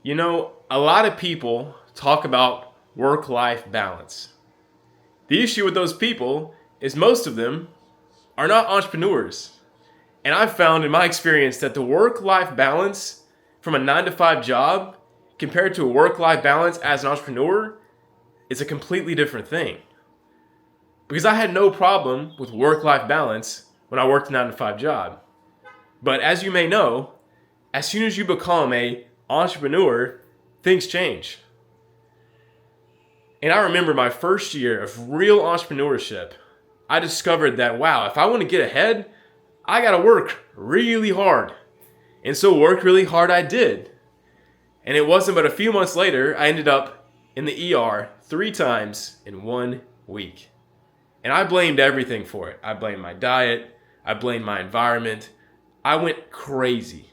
You know, a lot of people talk about work-life balance. The issue with those people is most of them are not entrepreneurs. And I've found in my experience that the work-life balance from a 9 to 5 job compared to a work-life balance as an entrepreneur is a completely different thing. Because I had no problem with work-life balance when I worked a 9 to 5 job. But as you may know, as soon as you become a entrepreneur, things change. And I remember my first year of real entrepreneurship, I discovered that, wow, if I want to get ahead, I got to work really hard. And so work really hard I did. And it wasn't but a few months later, I ended up in the ER 3 times in 1 week. And I blamed everything for it. I blamed my diet. I blamed my environment. I went crazy.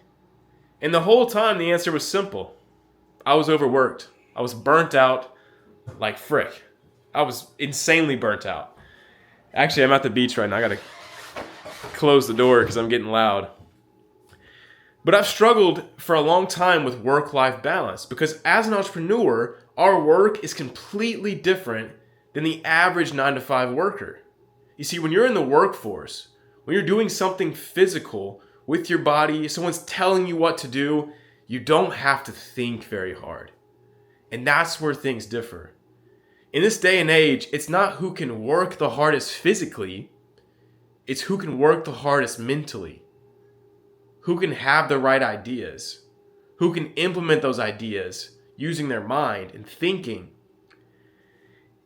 And the whole time the answer was simple. I was overworked. I was burnt out like frick. I was insanely burnt out. Actually, I'm at the beach right now. I gotta close the door because I'm getting loud. But I've struggled for a long time with work-life balance because as an entrepreneur, our work is completely different than the average 9 to 5 worker. You see, when you're in the workforce, when you're doing something physical with your body, someone's telling you what to do, you don't have to think very hard. And that's where things differ. In this day and age, it's not who can work the hardest physically, it's who can work the hardest mentally. Who can have the right ideas, who can implement those ideas using their mind and thinking.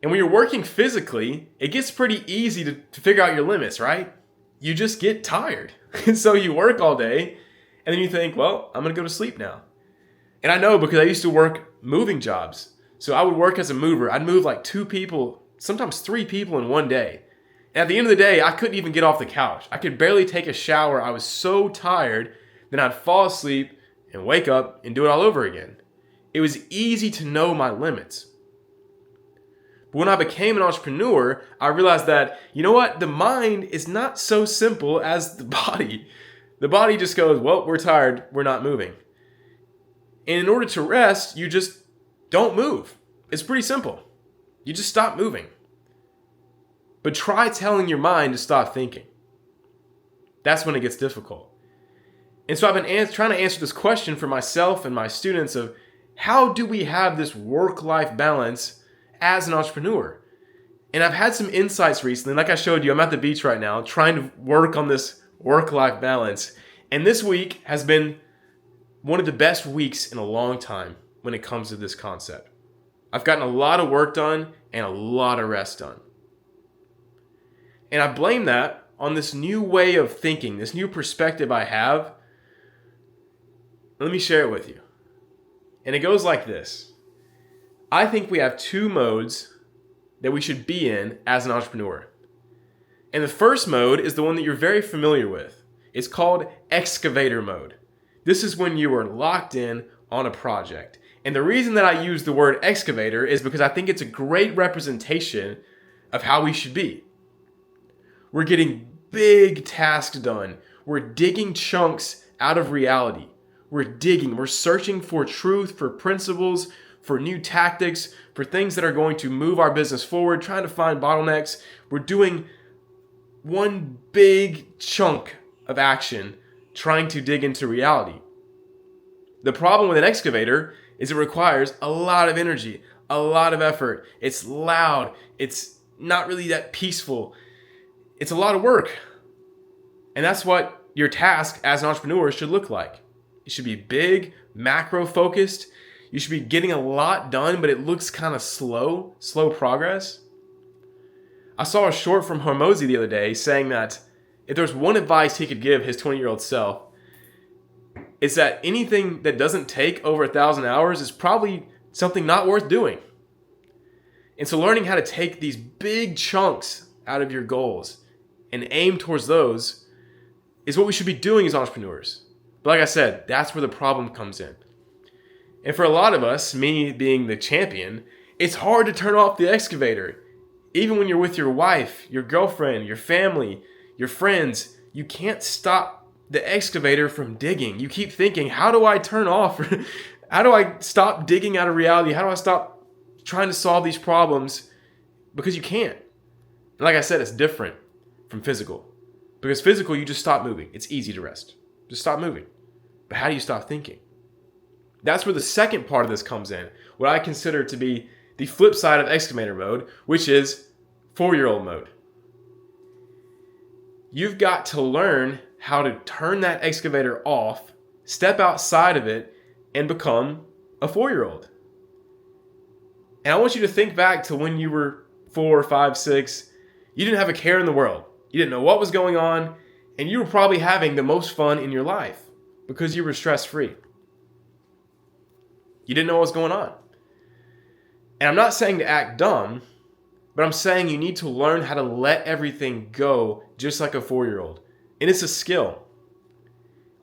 And when you're working physically, it gets pretty easy to figure out your limits, right? You just get tired. And so you work all day, and then you think, well, I'm going to go to sleep now. And I know because I used to work moving jobs. So I would work as a mover. I'd move like 2 people, sometimes 3 people in one day. And at the end of the day, I couldn't even get off the couch. I could barely take a shower. I was so tired, then I'd fall asleep and wake up and do it all over again. It was easy to know my limits. But when I became an entrepreneur, I realized that, you know what? The mind is not so simple as the body. The body just goes, well, we're tired. We're not moving. And in order to rest, you just don't move. It's pretty simple. You just stop moving. But try telling your mind to stop thinking. That's when it gets difficult. And so I've been trying to answer this question for myself and my students of how do we have this work-life balance as an entrepreneur? And I've had some insights recently. Like I showed you, I'm at the beach right now trying to work on this work-life balance. And this week has been one of the best weeks in a long time when it comes to this concept. I've gotten a lot of work done and a lot of rest done. And I blame that on this new way of thinking, this new perspective I have. Let me share it with you. And it goes like this. I think we have 2 modes that we should be in as an entrepreneur. And the first mode is the one that you're very familiar with. It's called Excavator mode. This is when you are locked in on a project. And the reason that I use the word excavator is because I think it's a great representation of how we should be. We're getting big tasks done. We're digging chunks out of reality. We're searching for truth, for principles, for new tactics, for things that are going to move our business forward, trying to find bottlenecks. We're doing one big chunk of action, trying to dig into reality. The problem with an excavator is it requires a lot of energy, a lot of effort. It's loud. It's not really that peaceful. It's a lot of work. And that's what your task as an entrepreneur should look like. It should be big, macro focused. You should be getting a lot done, but it looks kind of slow progress. I saw a short from Hormozy the other day saying that if there's one advice he could give his 20-year-old self, it's that anything that doesn't take over 1,000 hours is probably something not worth doing. And so learning how to take these big chunks out of your goals and aim towards those is what we should be doing as entrepreneurs. But like I said, that's where the problem comes in. And for a lot of us, me being the champion, it's hard to turn off the excavator. Even when you're with your wife, your girlfriend, your family, your friends, you can't stop the excavator from digging. You keep thinking, how do I turn off How do I stop digging out of reality? How do I stop trying to solve these problems? Because you can't. And like I said, it's different from physical. Because physical, you just stop moving. It's easy to rest. Just stop moving. But how do you stop thinking? That's where the second part of this comes in. What I consider to be the flip side of excavator mode, which is 4-year-old mode. You've got to learn how to turn that excavator off, step outside of it, and become a 4-year-old. And I want you to think back to when you were 4, 5, 6. You didn't have a care in the world. You didn't know what was going on, and you were probably having the most fun in your life because you were stress-free. You didn't know what was going on. And I'm not saying to act dumb, but I'm saying you need to learn how to let everything go just like a 4-year-old. And it's a skill.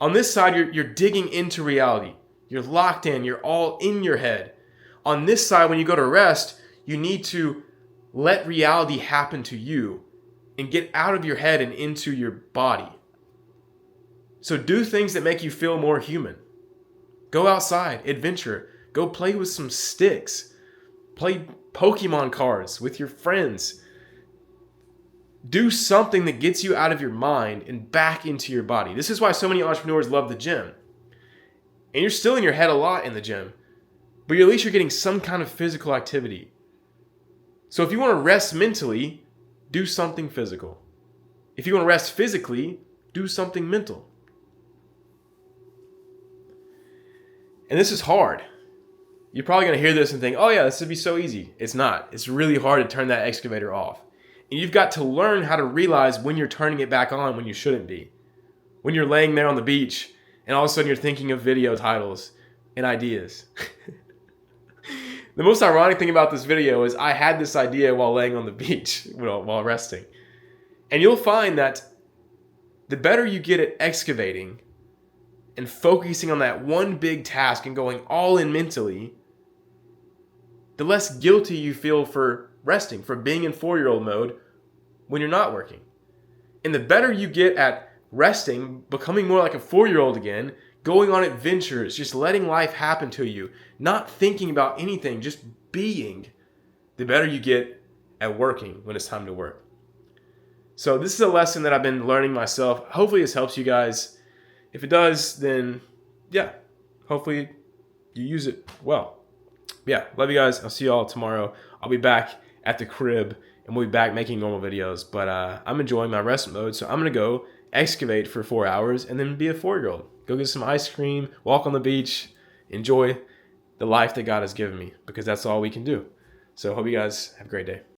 On this side, you're digging into reality. You're locked in. You're all in your head. On this side, when you go to rest, you need to let reality happen to you and get out of your head and into your body. So do things that make you feel more human. Go outside, adventure. Go play with some sticks. Play Pokemon cards with your friends. Do something that gets you out of your mind and back into your body. This is why so many entrepreneurs love the gym. And you're still in your head a lot in the gym, but at least you're getting some kind of physical activity. So if you want to rest mentally, do something physical. If you want to rest physically, do something mental. And this is hard. You're probably going to hear this and think, oh yeah, this would be so easy. It's not. It's really hard to turn that excavator off. And you've got to learn how to realize when you're turning it back on when you shouldn't be. When you're laying there on the beach and all of a sudden you're thinking of video titles and ideas. The most ironic thing about this video is I had this idea while laying on the beach, while resting. And you'll find that the better you get at excavating and focusing on that one big task and going all in mentally, the less guilty you feel for resting, for being in 4-year-old mode when you're not working. And the better you get at resting, becoming more like a 4-year-old again, going on adventures, just letting life happen to you, not thinking about anything, just being, the better you get at working when it's time to work. So this is a lesson that I've been learning myself. Hopefully this helps you guys. If it does, then yeah, hopefully you use it well. Yeah, love you guys. I'll see you all tomorrow. I'll be back at the crib and we'll be back making normal videos. But I'm enjoying my rest mode, so I'm going to go excavate for 4 hours and then be a 4-year-old. Go get some ice cream, walk on the beach, enjoy the life that God has given me, because that's all we can do. So hope you guys have a great day.